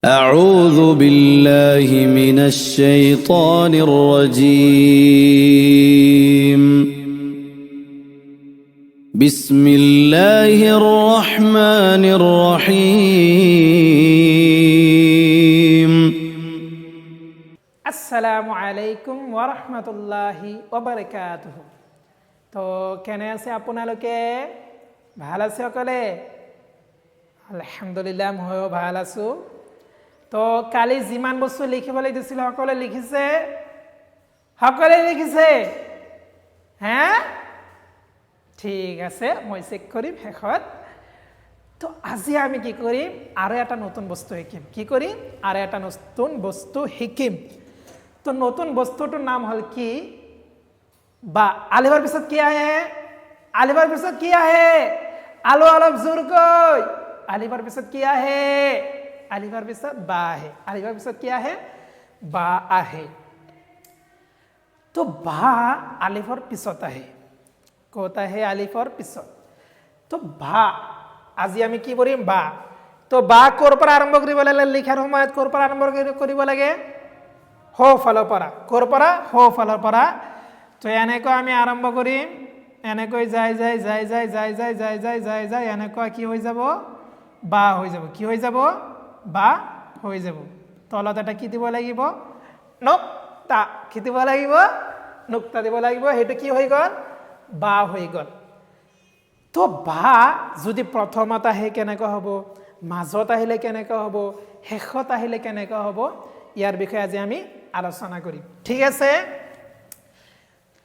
أعوذ بالله من الشيطان الرجيم بسم الله الرحمن الرحيم আসসালামু আলাইকুম ওয়ারাহমাতুল্লাহি ওয়াবারাকাতুহ। তো কেনে আছে আপোনালোকে? ভাল আছে সকলে? আলহামদুলিল্লাহ, ময়ো ভাল আছো। তো কালি যিমান বস্তু লিখিবলৈ দিছিল সকলে লিখিছে? সকলে লিখিছে? হ্যাঁ, ঠিক আছে, মই চেক কৰিম শেষত। তো আজি আমি কি কৰিম? আৰু এটা নতুন বস্তু শিকিম। কি কৰিম? আৰু এটা নতুন বস্তু শিকিম। তো নতুন বস্তুটোৰ নাম হ'ল কি? বা। আলিফৰ পিছত কি আহে? আলিফৰ পিছত কি আহে? আলো অলপ জোৰকৈ। আলিফৰ পিছত কি আহে? আলিফৰ পিছত বা আহে। আলিফৰ পিছত কি আহে? বা আহে। তো বা আলিফৰ পিছত আহে। ক'ত আহে? আলিফৰ পিছত। তো বা আজি আমি কি কৰিম? বা। তো বা ক'ৰ পৰা আৰম্ভ কৰিব লাগে? লিখাৰ সময়ত ক'ৰ পৰা আৰম্ভ কৰিব লাগে? হো ফালৰ পৰা। ক'ৰ পৰা? হো ফালৰ পৰা। তো এনেকৈ আমি আৰম্ভ কৰিম। এনেকৈ যাই যাই যাই যাই যাই যাই যাই যাই যাই যাই এনেকুৱা কি হৈ যাব? বা হৈ যাব। কি হৈ যাব? বা হৈ যাব। তলত এটা কি দিব লাগিব? নুক্তা। কি দিব লাগিব? নুক্তা দিব লাগিব। সেইটো কি হৈ গ'ল? বা হৈ গ'ল। তো বা যদি প্ৰথমত আহে কেনেকুৱা হ'ব? মাজত আহিলে কেনেকুৱা হ'ব? শেষত আহিলে কেনেকুৱা হ'ব? ইয়াৰ বিষয়ে আজি আমি আলোচনা কৰিম। ঠিক আছে?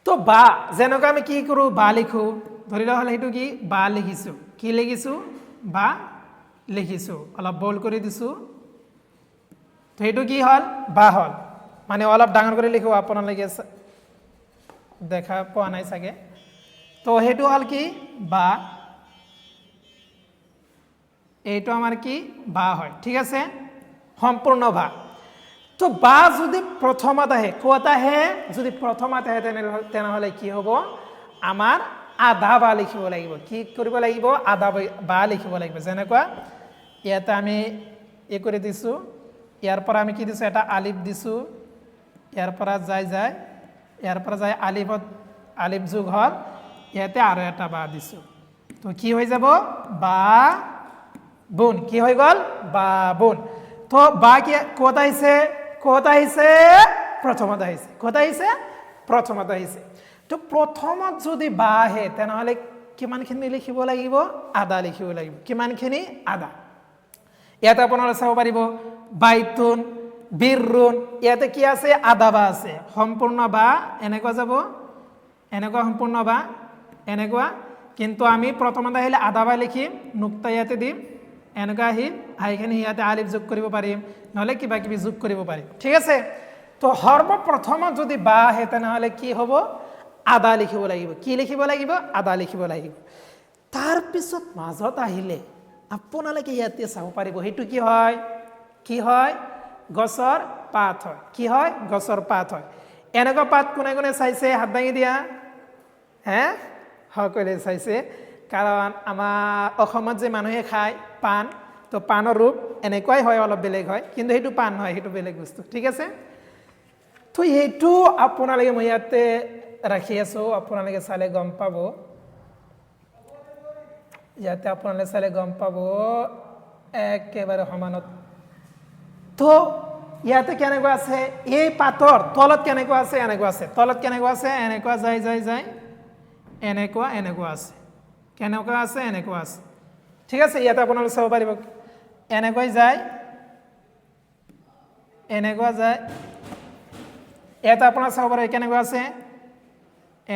তো বা যেনেকৈ আমি কি কৰোঁ? বা লিখোঁ। ধৰি লোৱা হ'লে সেইটো কি? বা লিখিছোঁ। কি লিখিছোঁ? বা লিখিছোঁ। অলপ বল কৰি দিছোঁ। তো সেইটো কি হ'ল? বা হ'ল। মানে অলপ ডাঙৰ কৰি লিখোঁ, আপোনালোকে দেখা পোৱা নাই চাগে। তো সেইটো হ'ল কি? বা। এইটো আমাৰ কি? বা হয়। ঠিক আছে? সম্পূৰ্ণ বা। তো বা যদি প্ৰথমত আহে, ক'ত আহে? যদি প্ৰথমত আহে তেনেহ'লে কি হ'ব? আমাৰ আধা বা লিখিব লাগিব। কি কৰিব লাগিব? আধা বা লিখিব লাগিব। যেনেকুৱা ইয়াতে আমি এই কৰি দিছোঁ। ইয়াৰ পৰা আমি কি দিছোঁ? এটা আলিফ দিছোঁ। ইয়াৰ পৰা যাই যাই ইয়াৰ পৰা যাই আলিফত আলিফ যোগ হ'ল। ইয়াতে আৰু এটা বা দিছোঁ। তো কি হৈ যাব? বা বুন। কি হৈ গ'ল? বা বুন। তো বা কি ক'ত আহিছে? ক'ত আহিছে? প্ৰথমত আহিছে। ক'ত আহিছে? প্ৰথমত আহিছে। তো প্ৰথমত যদি বা আহে তেনেহ'লে কিমানখিনি লিখিব লাগিব? আধা লিখিব লাগিব। কিমানখিনি? আধা। ইয়াতে আপোনালোকে চাব পাৰিব বাইতুন, বিৰুন, ইয়াতে কি আছে? আধা বা আছে। সম্পূৰ্ণ বা এনেকুৱা যাব, এনেকুৱা সম্পূৰ্ণ বা এনেকুৱা। কিন্তু আমি প্ৰথমত আহিলে আধা বা লিখিম, নুক্তা ইয়াতে দিম, এনেকুৱা আহিম, আহিখিনি ইয়াতে আলিফ যোগ কৰিব পাৰিম, নহ'লে কিবা কিবি যোগ কৰিব পাৰিম। ঠিক আছে? তো সৰ্বপ্ৰথমত যদি বা আহে তেনেহ'লে কি হ'ব? আধা লিখিব লাগিব। কি লিখিব লাগিব? আধা লিখিব লাগিব। তাৰপিছত মাজত আহিলে আপোনালোকে ইয়াতে চাব পাৰিব সেইটো কি হয়? কি হয়? গছৰ পাত হয়। কি হয়? গছৰ পাত হয়। এনেকুৱা পাত কোনে কোনে চাইছে? হাত দাঙি দিয়া। হে? সকলোৱে চাইছে। কাৰণ আমাৰ অসমত যে মানুহে খায় পাণ, তো পাণৰ ৰূপ এনেকুৱাই হয়, অলপ বেলেগ হয়, কিন্তু সেইটো পাণ নহয়, সেইটো বেলেগ বস্তু। ঠিক আছে? তো সেইটো আপোনালোকে মই ইয়াতে ৰাখি আছোঁ, আপোনালোকে চালে গম পাব। ইয়াতে আপোনালোকে চালে গম পাব একেবাৰে সমানত। তো ইয়াতে কেনেকুৱা আছে? এই পাতৰ তলত কেনেকুৱা আছে? এনেকুৱা আছে। তলত কেনেকুৱা আছে? এনেকুৱা যাই যাই যাই এনেকুৱা এনেকুৱা আছে। কেনেকুৱা আছে? এনেকুৱা আছে। ঠিক আছে? ইয়াতে আপোনালোকে চাব পাৰিব এনেকৈ যায়, এনেকুৱা যায়। ইয়াতে আপোনাৰ চাব পাৰিব কেনেকুৱা আছে?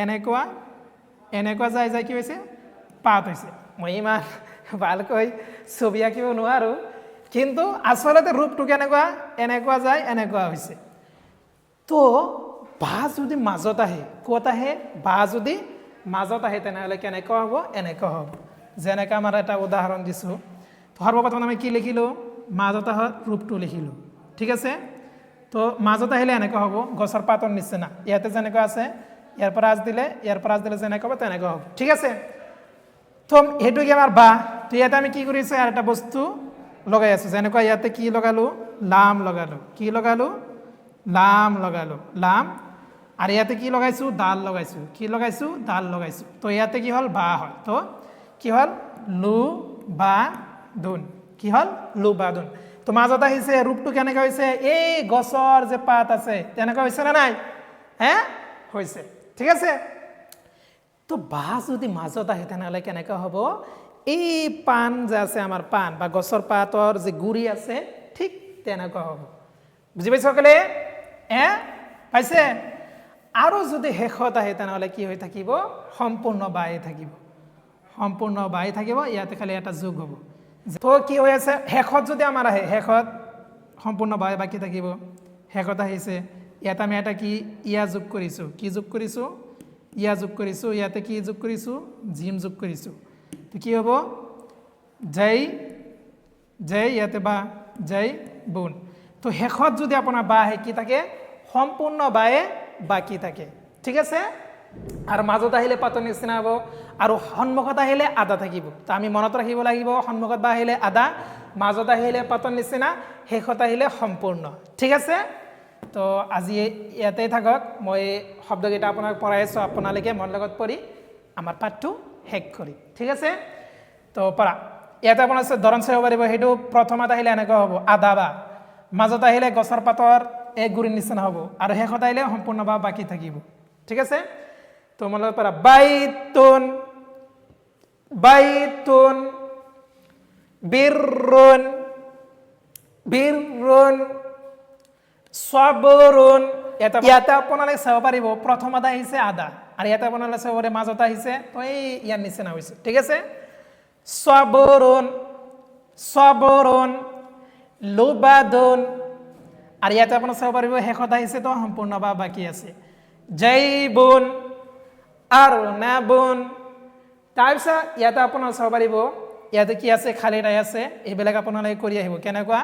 এনেকুৱা এনেকুৱা যাই যাই কি হৈছে? পাত হৈছে। মই ইমান ভালকৈ ছবি আঁকিব নোৱাৰোঁ, কিন্তু আচলতে ৰূপটো কেনেকুৱা? এনেকুৱা যায় এনেকুৱা হৈছে। তো বা যদি মাজত আহে, ক'ত আহে? বা যদি মাজত আহে তেনেহ'লে কেনেকুৱা হ'ব? এনেকুৱা হ'ব। যেনেকৈ আমাৰ এটা উদাহৰণ দিছোঁ। সৰ্বপ্ৰথম আমি কি লিখিলোঁ? মাজত অহা ৰূপটো লিখিলোঁ। ঠিক আছে? তো মাজত আহিলে এনেকুৱা হ'ব, গছৰ পাতৰ নিচিনা। ইয়াতে যেনেকুৱা আছে, ইয়াৰ পৰা আঁচ দিলে, ইয়াৰ পৰা আঁচ দিলে যেনেকুৱা হ'ব তেনেকুৱা হ'ব। ঠিক আছে? তো সেইটো কি আমাৰ বা। তো ইয়াতে আমি কি কৰিছোঁ? আৰু এটা বস্তু লগাই আছোঁ, যেনেকুৱা ইয়াতে কি লগালোঁ, লাম লগালোঁ, কি লগালোঁ, লাম লগালোঁ, লাম। আৰু ইয়াতে কি লগাইছোঁ, দাল লগাইছোঁ, কি লগাইছোঁ, দাল লগাইছোঁ। তো ইয়াতে কি হ'ল, বা হয়। তো কি হ'ল, লু বা দুন, কি হ'ল, লু বা দুন। তো মাজত আহিছে, ৰূপটো কেনেকৈ হৈছে, এই গছৰ যে পাত আছে তেনেকুৱা হৈছে নে নাই, হৈছে, ঠিক আছে। তো বা যদি মাজত আহে তেনেহ'লে কেনেকুৱা হ'ব, এই পাণ যে আছে আমাৰ পাণ বা গছৰ পাতৰ যে গুৰি আছে ঠিক তেনেকুৱা হ'ব। বুজি পাইছে সকলে, পাইছে। আৰু যদি শেষত আহে তেনেহ'লে কি হৈ থাকিব, সম্পূৰ্ণ বাই থাকিব, সম্পূৰ্ণ বাই থাকিব, ইয়াতে খালি এটা যোগ হ'ব। তো কি হৈ আছে, শেষত যদি আমাৰ আহে, শেষত সম্পূৰ্ণ বাই বাকী থাকিব, শেষত আহিছে, ইয়াত আমি এটা কি ইয়া যোগ কৰিছোঁ, কি যোগ কৰিছোঁ, ইয়া যোগ কৰিছোঁ, ইয়াতে কি যোগ কৰিছোঁ, জিম যোগ কৰিছোঁ। তো কি হ'ব, জয় জয়, ইয়াতে বা জয় বুন। তো শেষত যদি আপোনাৰ বা আহে কি থাকে, সম্পূৰ্ণ বায়ে বাকী থাকে, ঠিক আছে। আৰু মাজত আহিলে পাতৰ নিচিনা হ'ব, আৰু সন্মুখত আহিলে আদা থাকিব। তো আমি মনত ৰাখিব লাগিব, সন্মুখত বা আহিলে আদা, মাজত আহিলে পাতৰ নিচিনা, শেষত আহিলে সম্পূৰ্ণ, ঠিক আছে। তো আজি ইয়াতেই থাকক, মই শব্দকেইটা আপোনাক পঢ়াই আছোঁ, আপোনালোকে মোৰ লগত পঢ়ি আমাৰ পাঠটো শেষ কৰি, ঠিক আছে। তো পৰা ইয়াতে আপোনাৰ ধৰণ চাব পাৰিব, সেইটো প্ৰথমত আহিলে এনেকুৱা হ'ব, আদা বা, মাজত আহিলে গছৰ পাতৰ এক গুৰিৰ নিচিনা হ'ব, আৰু শেষত আহিলে সম্পূৰ্ণ বা বাকী থাকিব, ঠিক আছে। তো মোৰ লগত পৰা, বাইতুন বাইতুন, বিৰৰুন বিৰৰুন, সবৰুন। ইয়াতে আপোনালোকে চাব পাৰিব প্ৰথমত আহিছে আদা, আৰু ইয়াতে আপোনালোকে চাব পাৰে মাজত আহিছে, তো এই ইয়াৰ নিচিনা হৈছে, ঠিক আছে। সবৰুন সবৰুন, লুবাদুন, আৰু ইয়াতে আপোনাৰ চাব পাৰিব শেষত আহিছে, তো সম্পূৰ্ণ বা বাকী আছে, জৈবুন আৰু নাবুন। তাৰপিছত ইয়াতে আপোনাৰ চাব পাৰিব, ইয়াতে কি আছে, খালী ঠাই আছে, এইবিলাক আপোনালোকে কৰি আহিব। কেনেকুৱা,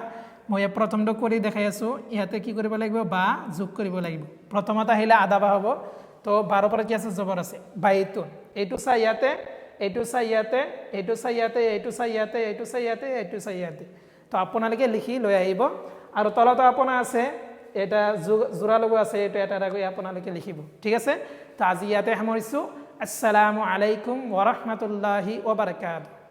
মই প্ৰথমটো কৰি দেখাই আছোঁ, ইয়াতে কি কৰিব লাগিব, বা যোগ কৰিব লাগিব। প্ৰথমত আহিলে আদা বা হ'ব, তো বাৰ পৰা কি আছে, জবৰ আছে, বাইতুন, এইটো চাই ইয়াতে, এইটো চাই ইয়াতে, এইটো চাই ইয়াতে, এইটো চাই ইয়াতে, এইটো চাই ইয়াতে, এইটো চাই ইয়াতে। তো আপোনালোকে লিখি লৈ আহিব, আৰু তলতো আপোনাৰ আছে এটা জোৰা লগো আছে, এইটো এটা এটা কৰি আপোনালোকে লিখিব, ঠিক আছে। তো আজি ইয়াতে সামৰিছোঁ। আসসালামু আলাইকুম ওয়া ৰাহমাতুল্লাহি ওয়া বাৰাকাতুহু।